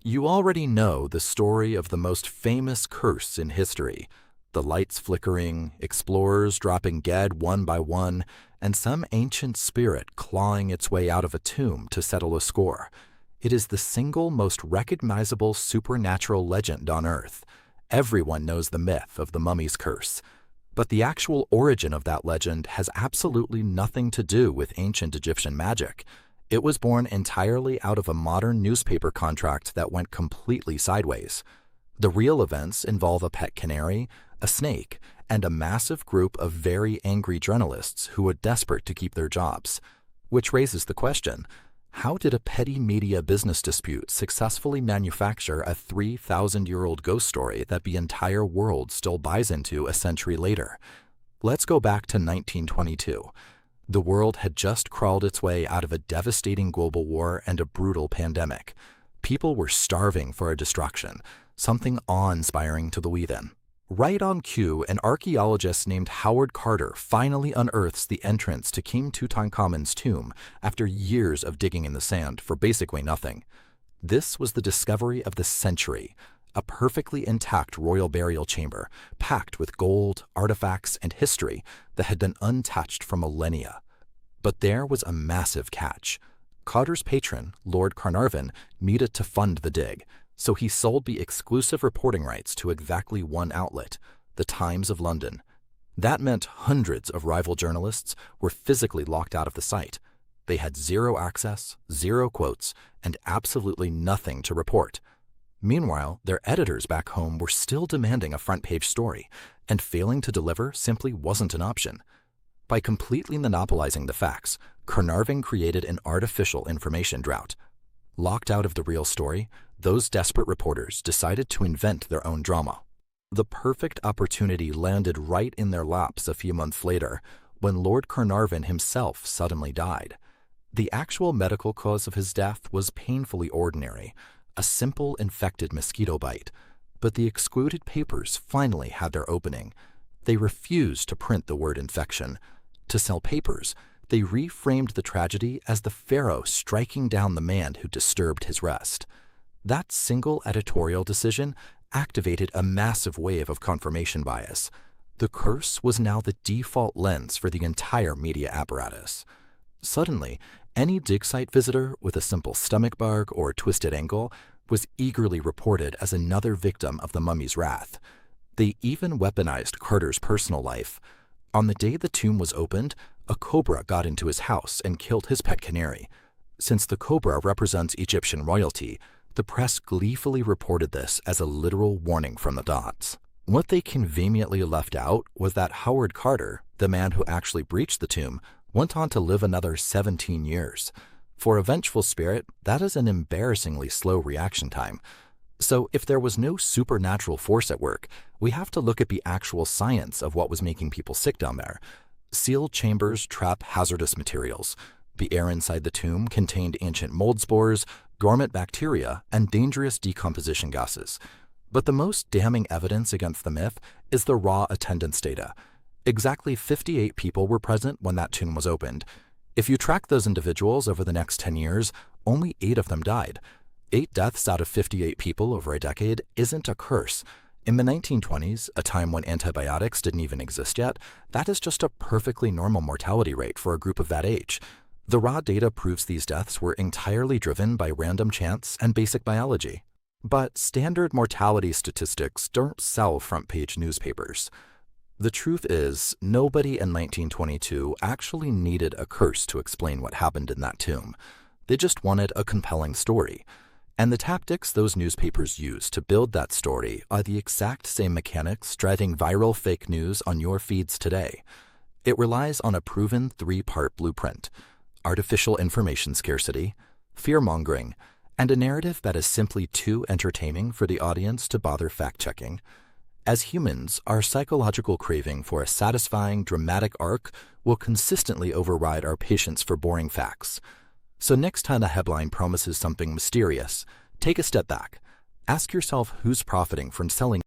You already know the story of the most famous curse in history. The lights flickering, explorers dropping dead one by one, and some ancient spirit clawing its way out of a tomb to settle a score. It is the single most recognizable supernatural legend on Earth. Everyone knows the myth of the mummy's curse. But the actual origin of that legend has absolutely nothing to do with ancient Egyptian magic. It was born entirely out of a modern newspaper contract that went completely sideways. The real events involve a pet canary, a snake, and a massive group of very angry journalists who were desperate to keep their jobs. Which raises the question, how did a petty media business dispute successfully manufacture a 3,000-year-old ghost story that the entire world still buys into a century later? Let's go back to 1922. The world had just crawled its way out of a devastating global war and a brutal pandemic. People were starving for a distraction, something awe-inspiring to believe in. Right on cue, an archaeologist named Howard Carter finally unearths the entrance to King Tutankhamun's tomb after years of digging in the sand for basically nothing. This was the discovery of the century, a perfectly intact royal burial chamber packed with gold, artifacts, and history that had been untouched for millennia. But there was a massive catch. Carter's patron, Lord Carnarvon, needed to fund the dig, so he sold the exclusive reporting rights to exactly one outlet, the Times of London. That meant hundreds of rival journalists were physically locked out of the site. They had zero access, zero quotes, and absolutely nothing to report. Meanwhile, their editors back home were still demanding a front-page story, and failing to deliver simply wasn't an option. By completely monopolizing the facts, Carnarvon created an artificial information drought. Locked out of the real story, those desperate reporters decided to invent their own drama. The perfect opportunity landed right in their laps a few months later, when Lord Carnarvon himself suddenly died. The actual medical cause of his death was painfully ordinary, a simple infected mosquito bite, but the excluded papers finally had their opening. They refused to print the word infection. To sell papers, they reframed the tragedy as the Pharaoh striking down the man who disturbed his rest. That single editorial decision activated a massive wave of confirmation bias. The curse was now the default lens for the entire media apparatus. Suddenly, any dig site visitor with a simple stomach bug or twisted ankle was eagerly reported as another victim of the mummy's wrath. They even weaponized Carter's personal life. On the day the tomb was opened, a cobra got into his house and killed his pet canary. Since the cobra represents Egyptian royalty, the press gleefully reported this as a literal warning from the gods. What they conveniently left out was that Howard Carter, the man who actually breached the tomb, went on to live another 17 years. For a vengeful spirit, that is an embarrassingly slow reaction time. So if there was no supernatural force at work, we have to look at the actual science of what was making people sick down there. Sealed chambers trap hazardous materials. The air inside the tomb contained ancient mold spores, dormant bacteria, and dangerous decomposition gases. But the most damning evidence against the myth is the raw attendance data. Exactly 58 people were present when that tomb was opened. If you track those individuals over the next 10 years, only 8 of them died. 8 deaths out of 58 people over a decade isn't a curse. In the 1920s, a time when antibiotics didn't even exist yet, that is just a perfectly normal mortality rate for a group of that age. The raw data proves these deaths were entirely driven by random chance and basic biology. But standard mortality statistics don't sell front-page newspapers. The truth is, nobody in 1922 actually needed a curse to explain what happened in that tomb. They just wanted a compelling story. And the tactics those newspapers use to build that story are the exact same mechanics driving viral fake news on your feeds today. It relies on a proven 3-part blueprint: artificial information scarcity, fear-mongering, and a narrative that is simply too entertaining for the audience to bother fact-checking. As humans, our psychological craving for a satisfying, dramatic arc will consistently override our patience for boring facts. So next time a headline promises something mysterious, take a step back. Ask yourself who's profiting from selling